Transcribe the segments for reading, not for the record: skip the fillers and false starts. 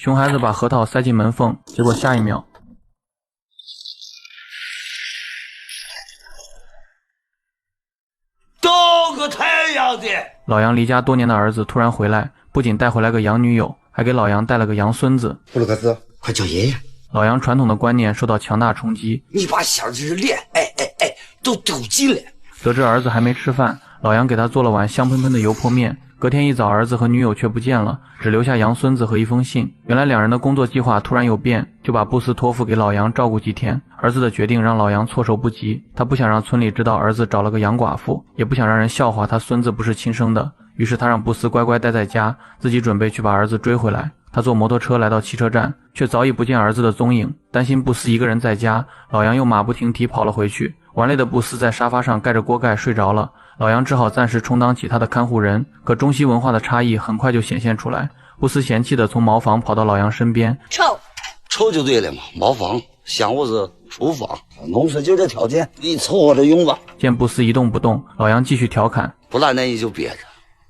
熊孩子把核桃塞进门缝，结果下一秒，倒个太阳的！老杨离家多年的儿子突然回来，不仅带回来个洋女友，还给老杨带了个洋孙子。布鲁克斯，快叫爷爷！老杨传统的观念受到强大冲击，你把小子的脸，都丢尽了。得知儿子还没吃饭，老杨给他做了碗香喷喷的油泼面。隔天一早，儿子和女友却不见了，只留下洋孙子和一封信。原来两人的工作计划突然有变，就把布斯托付给老杨照顾几天。儿子的决定让老杨措手不及，他不想让村里知道儿子找了个洋寡妇，也不想让人笑话他孙子不是亲生的。于是他让布斯乖乖待在家，自己准备去把儿子追回来。他坐摩托车来到汽车站，却早已不见儿子的踪影。担心布斯一个人在家，老杨又马不停蹄跑了回去。玩累的布斯在沙发上盖着锅盖睡着了，老杨只好暂时充当起他的看护人。可中西文化的差异很快就显现出来。布斯嫌弃地从茅房跑到老杨身边，臭就对了嘛，茅房想我是厨房，农村就这条件，你凑合着用吧。见布斯一动不动，老杨继续调侃，不然那你就憋着，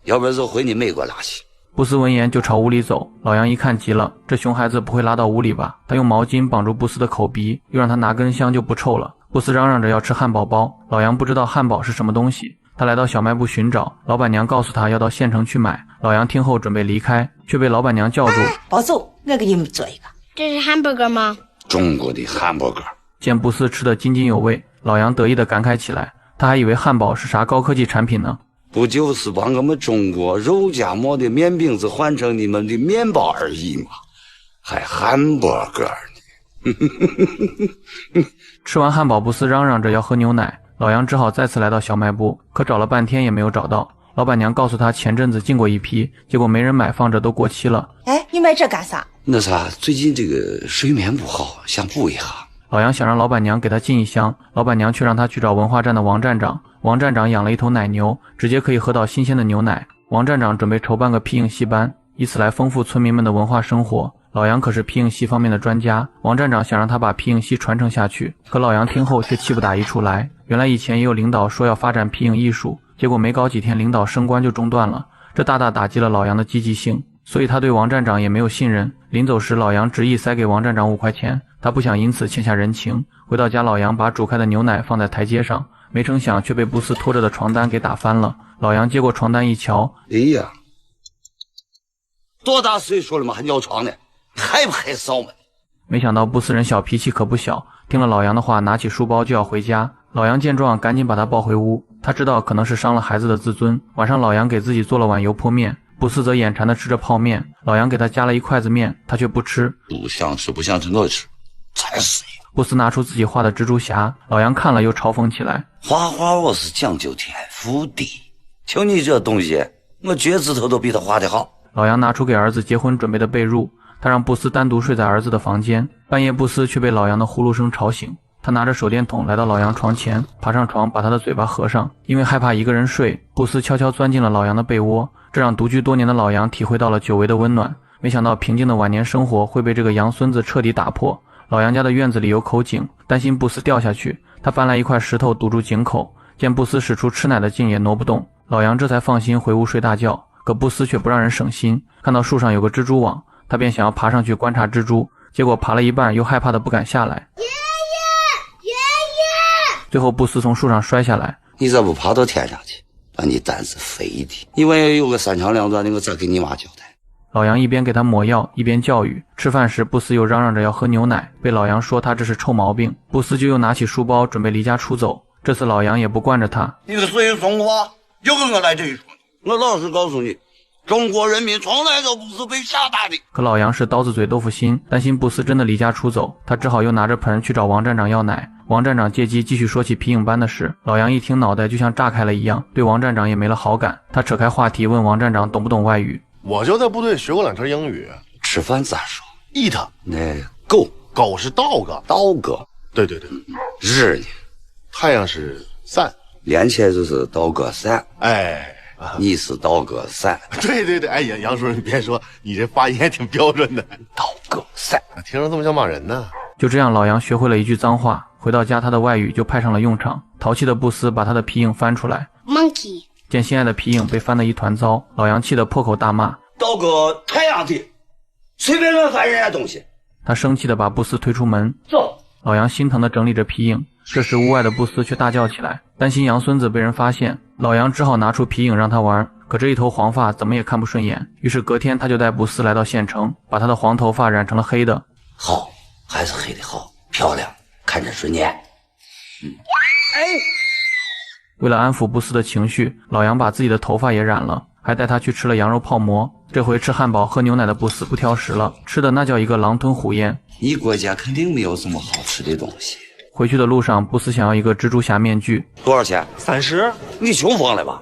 要不然就回你美国拉去。布斯闻言就朝屋里走，老杨一看急了，这熊孩子不会拉到屋里吧？他用毛巾绑住布斯的口鼻，又让他拿根香就不臭了。布斯嚷嚷着要吃汉堡包，老杨不知道汉堡是什么东西，他来到小卖部寻找，老板娘告诉他要到县城去买。老杨听后准备离开，却被老板娘叫住，保总，我给你们做一个。这是汉堡哥吗？中国的汉堡哥。见布斯吃得津津有味，老杨得意地感慨起来，他还以为汉堡是啥高科技产品呢。不就是把我们中国肉夹馍的面饼子换成你们的面包而已吗？还汉堡哥呢？吃完汉堡，布斯嚷嚷着要喝牛奶，老杨只好再次来到小卖部，可找了半天也没有找到。老板娘告诉他前阵子进过一批，结果没人买，放着都过期了。哎，你买这干啥？那啥，最近这个睡眠不好，想补一下。老杨想让老板娘给他进一箱，老板娘却让他去找文化站的王站长。王站长养了一头奶牛，直接可以喝到新鲜的牛奶。王站长准备筹办个皮影戏班，以此来丰富村民们的文化生活。老杨可是皮影戏方面的专家，王站长想让他把皮影戏传承下去，可老杨听后却气不打一处来。原来以前也有领导说要发展皮影艺术，结果没搞几天领导升官就中断了，这大大打击了老杨的积极性，所以他对王站长也没有信任。临走时，老杨执意塞给王站长5块钱，他不想因此欠下人情。回到家，老杨把煮开的牛奶放在台阶上，没成想却被布斯拖着的床单给打翻了。老杨接过床单一瞧，哎呀，多大岁数了嘛，还尿床呢？害不害臊嘛？没想到布斯人小脾气可不小，听了老杨的话，拿起书包就要回家。老杨见状，赶紧把他抱回屋。他知道可能是伤了孩子的自尊。晚上，老杨给自己做了碗油泼面，布斯则眼馋地吃着泡面。老杨给他夹了一筷子面，他却不吃。不想吃，我吃，才是一个。布斯拿出自己画的蜘蛛侠，老杨看了又嘲讽起来：画画我是讲究天赋的，就你这东西，我脚趾头都比他画得好。老杨拿出给儿子结婚准备的被褥，他让布斯单独睡在儿子的房间。半夜，布斯却被老杨的呼噜声吵醒。他拿着手电筒来到老杨床前，爬上床把他的嘴巴合上。因为害怕一个人睡，布斯悄悄钻进了老杨的被窝，这让独居多年的老杨体会到了久违的温暖。没想到平静的晚年生活会被这个洋孙子彻底打破。老杨家的院子里有口井，担心布斯掉下去，他搬来一块石头堵住井口。见布斯使出吃奶的劲也挪不动，老杨这才放心回屋睡大觉。可布斯却不让人省心，看到树上有个蜘蛛网，他便想要爬上去观察蜘蛛，结果爬了一半又害怕的不敢下来。爷爷！最后布斯从树上摔下来。你咋不爬到天上去？把你胆子肥的！你万一有个3长2短的，我咋给你妈交代？老杨一边给他抹药一边教育。吃饭时，布斯又嚷嚷着要喝牛奶，被老杨说他这是臭毛病。布斯就又拿起书包准备离家出走。这次老杨也不惯着他。你个随从话就跟我来这一说，我老实告诉你，中国人民从来都不是被吓大的。可老杨是刀子嘴豆腐心，担心布斯真的离家出走，他只好又拿着盆去找王站长要奶。王站长借机继续说起皮影班的事。老杨一听脑袋就像炸开了一样，对王站长也没了好感。他扯开话题问王站长懂不懂外语。我就在部队学过2天英语。吃饭咋说 eat， 那狗是 dog， 对，日呢，太阳是 sun， 连起来就是刀哥伞。哎，你是刀哥伞。对，哎呀，杨叔你别说，你这发音还挺标准的。刀哥伞，听着这么像骂人呢。就这样，老杨学会了一句脏话，回到家他的外语就派上了用场。淘气的布斯把他的皮影翻出来 monkey， 见心爱的皮影被翻得一团糟，老杨气得破口大骂：刀哥太阳的，随便乱翻人家东西。他生气地把布斯推出门。走。老杨心疼地整理着皮影，这时屋外的布斯却大叫起来，担心杨孙子被人发现，老杨只好拿出皮影让他玩，可这一头黄发怎么也看不顺眼，于是隔天他就带布斯来到县城，把他的黄头发染成了黑的。好，还是黑的好，漂亮，看着顺眼。为了安抚布斯的情绪，老杨把自己的头发也染了，还带他去吃了羊肉泡馍。这回吃汉堡喝牛奶的布斯不挑食了，吃的那叫一个狼吞虎咽。你国家肯定没有这么好吃的东西。回去的路上，布斯想要一个蜘蛛侠面具，多少钱？30。你穷疯了吧？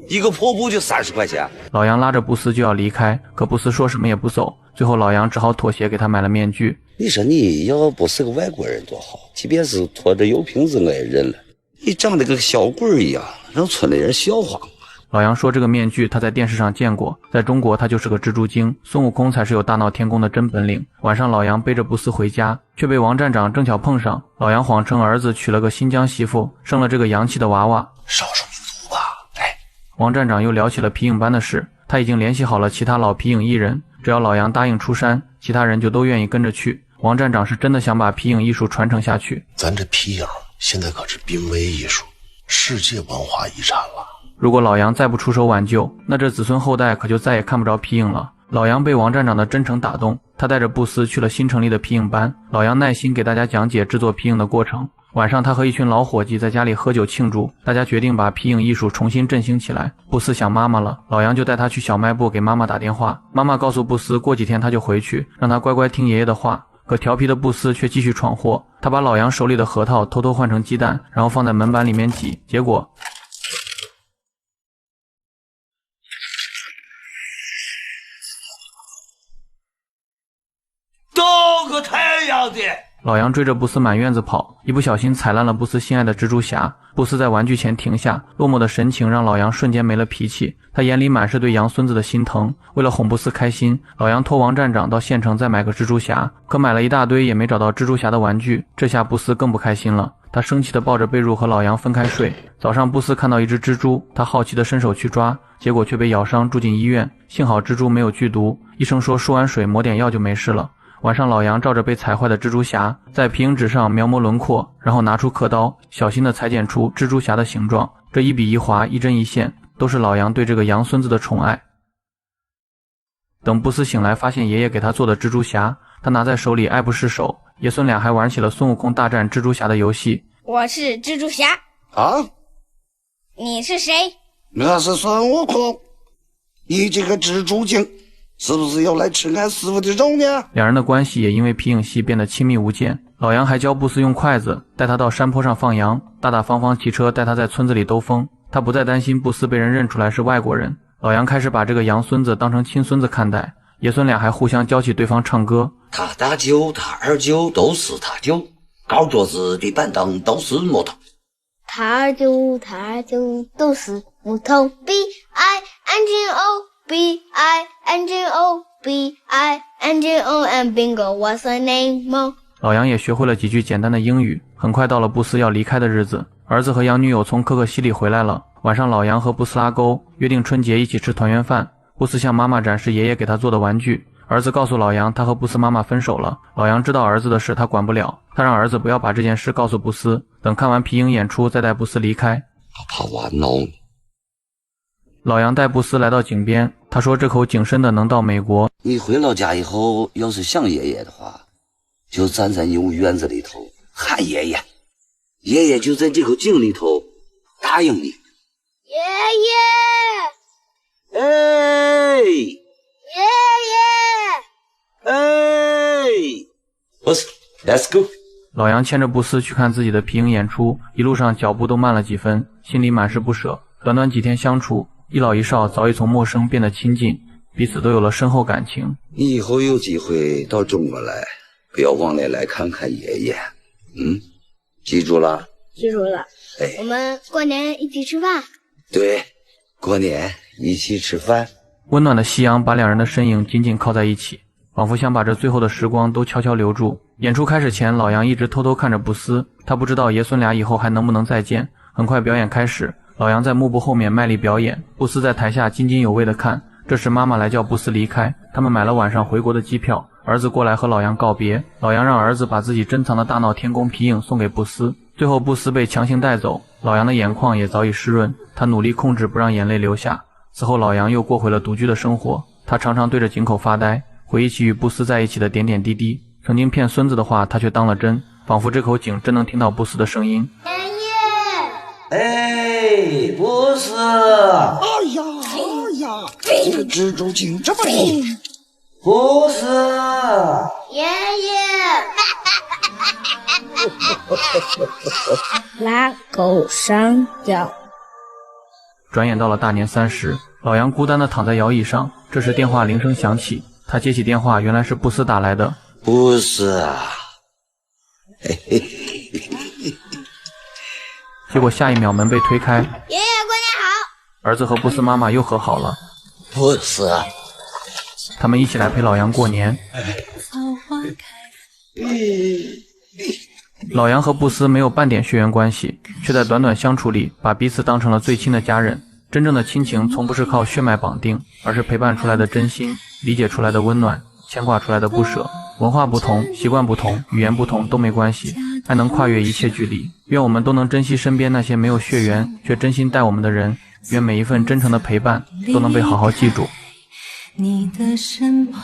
一个破布就30块钱。老杨拉着布斯就要离开，可布斯说什么也不走，最后老杨只好妥协，给他买了面具。你说你要不是个外国人多好，即便是拖着油瓶子我也认了。你长得跟个小鬼一样，让村里人笑话。老杨说这个面具他在电视上见过，在中国他就是个蜘蛛精，孙悟空才是有大闹天宫的真本领。晚上老杨背着布斯回家，却被王站长正巧碰上。老杨谎称儿子娶了个新疆媳妇，生了这个洋气的娃娃。少数民族吧。王站长又聊起了皮影班的事，他已经联系好了其他老皮影艺人，只要老杨答应出山，其他人就都愿意跟着去。王站长是真的想把皮影艺术传承下去。咱这皮影现在可是濒危艺术，世界文化遗产了。如果老杨再不出手挽救，那这子孙后代可就再也看不着皮影了。老杨被王站长的真诚打动，他带着布斯去了新成立的皮影班。老杨耐心给大家讲解制作皮影的过程。晚上他和一群老伙计在家里喝酒庆祝，大家决定把皮影艺术重新振兴起来。布斯想妈妈了，老杨就带他去小卖部给妈妈打电话。妈妈告诉布斯过几天他就回去，让他乖乖听爷爷的话。可调皮的布斯却继续闯祸，他把老杨手里的核桃偷偷换成鸡蛋，然后放在门板里面挤，结果倒个太阳的！老杨追着布斯满院子跑，一不小心踩烂了布斯心爱的蜘蛛侠。布斯在玩具前停下，落寞的神情让老杨瞬间没了脾气，他眼里满是对杨孙子的心疼。为了哄布斯开心，老杨托王站长到县城再买个蜘蛛侠，可买了一大堆也没找到蜘蛛侠的玩具。这下布斯更不开心了，他生气地抱着被褥和老杨分开睡。早上布斯看到一只蜘蛛，他好奇地伸手去抓，结果却被咬伤住进医院。幸好蜘蛛没有剧毒，医生说输完水抹点药就没事了。晚上老杨照着被踩坏的蜘蛛侠，在皮影纸上描摹轮廓，然后拿出刻刀，小心地裁剪出蜘蛛侠的形状。这一笔一划，一针一线，都是老杨对这个杨孙子的宠爱。等布斯醒来，发现爷爷给他做的蜘蛛侠，他拿在手里爱不释手。爷孙俩还玩起了孙悟空大战蜘蛛侠的游戏。我是蜘蛛侠啊？你是谁？我是孙悟空。你这个蜘蛛精，是不是要来吃俺师傅的肉呢？两人的关系也因为皮影戏变得亲密无间。老杨还教布斯用筷子，带他到山坡上放羊，大大方方骑车带他在村子里兜风。他不再担心布斯被人认出来是外国人。老杨开始把这个洋孙子当成亲孙子看待，爷孙俩还互相教起对方唱歌。他大舅他二舅都是他舅，高桌子的板凳都是木头。他二舅都是木头。B-I-N-G-O and bingo, what's the name? 老杨也学会了几句简单的英语。很快到了布斯要离开的日子，儿子和洋女友从可可西里回来了。晚上老杨和布斯拉钩，约定春节一起吃团圆饭。布斯向妈妈展示爷爷给他做的玩具。儿子告诉老杨他和布斯妈妈分手了。老杨知道儿子的事他管不了，他让儿子不要把这件事告诉布斯，等看完皮影演出再带布斯离开。他怕我闹你。老杨带布斯来到井边，他说这口井深的能到美国。你回老家以后要是想爷爷的话，就站在你院子里头喊爷爷，爷爷就在这口井里头答应你。爷爷，哎，爷爷，哎，不是 ，Let's go。老杨牵着布斯去看自己的皮影演出，一路上脚步都慢了几分，心里满是不舍。短短几天相处，一老一少早已从陌生变得亲近，彼此都有了深厚感情。你以后有机会到中国来，不要忘了来看看爷爷。记住了？记住了。哎，我们过年一起吃饭。对，过年一起吃饭。温暖的夕阳把两人的身影紧紧靠在一起，仿佛想把这最后的时光都悄悄留住。演出开始前，老杨一直偷偷看着布斯，他不知道爷孙俩以后还能不能再见。很快表演开始，老杨在幕布后面卖力表演，布斯在台下津津有味地看，这时妈妈来叫布斯离开，他们买了晚上回国的机票。儿子过来和老杨告别，老杨让儿子把自己珍藏的大闹天宫皮影送给布斯。最后布斯被强行带走，老杨的眼眶也早已湿润，他努力控制不让眼泪流下。此后老杨又过回了独居的生活，他常常对着井口发呆，回忆起与布斯在一起的点点滴滴。曾经骗孙子的话他却当了真，仿佛这口井真能听到布斯的声音。爷爷，哎，布斯，哎呀，这个蜘蛛精这么厉害！布斯，爷爷，拉狗上吊。转眼到了大年30，老杨孤单地躺在摇椅上，这时电话铃声响起，他接起电话，原来是布斯打来的。布斯啊，嘿嘿。结果下一秒门被推开，爷爷过年好。儿子和布斯妈妈又和好了。布斯，他们一起来陪老杨过年。老杨和布斯没有半点血缘关系，却在短短相处里把彼此当成了最亲的家人。真正的亲情从不是靠血脉绑定，而是陪伴出来的真心，理解出来的温暖，牵挂出来的不舍。文化不同，习惯不同，语言不同都没关系，爱能跨越一切距离。愿我们都能珍惜身边那些没有血缘却真心待我们的人，愿每一份真诚的陪伴都能被好好记住。你的身旁